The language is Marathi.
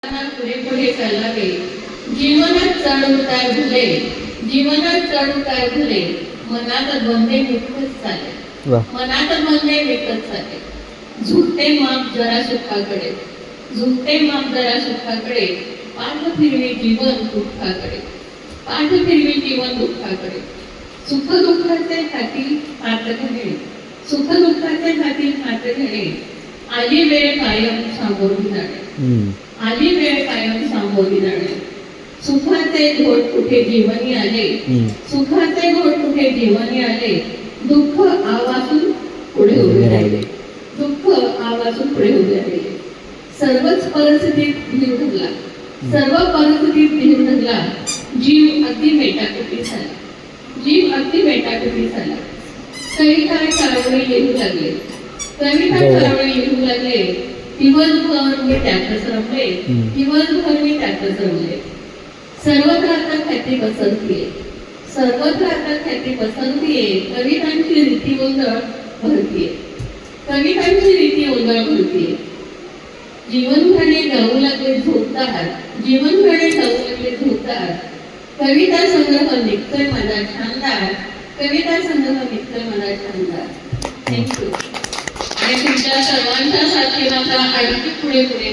पुढे पुढे चालावे, जीवनात चढ उतार झाले, जीवनात चढ उतार झाले, मनात बंदे विकत चाले, मनात बंदे विकत चाले. झुकते माप जरा सुखाकडे, झुकते माप जरा सुखाकडे, पाठ फिरवी जीवन दुःखाकडे, पाठ फिरवी जीवन दुःखाकडे. सुख दुःखाचे हाती हात घेणे, सुख दुःखाचे हाती हात घेणे, आली वेळ कायम सामोरी जाणे, आली वेळ कायम सामोरी जाणे. सुखाचे घोट कुठे जीवनी आले, सुखाचे घोट कुठे जीवनी आले, दुःख आवाजून पुढे उभे राहिले, दुःख आवाजून पुढे उभे राहिले. सर्वच परिस्थितीत धीर धरला, सर्व परिस्थितीत धीर धरला, जीव अगदी मेटाकुटी झाला, जीव अगदी मेटाकुटी झाला. कविता चळवळी लिहू लागले, कविता चळवळी लिहू लागले. दिवसभर मी त्यातच रमले, दिवसभर मी त्यातच रमले. सर्वत्र आता ख्याती पसरतीये, सर्वत्र आता ख्याती पसरतीये. कवितांची रीती गोंधळ भरतीये, कवितांची रीती गोंधळ भरतीये. जीवनघाणे गाऊ लागले झोपदार, जीवनघाणे गाऊ लागले झोपदार. कविता संग्रह निघतोय माझा शानदार, कविता संग्रह निघतोय माझा शानदार. थँक्यू. आणि तुमच्या सर्वांच्या साथीने आता आणखी पुढे पुढे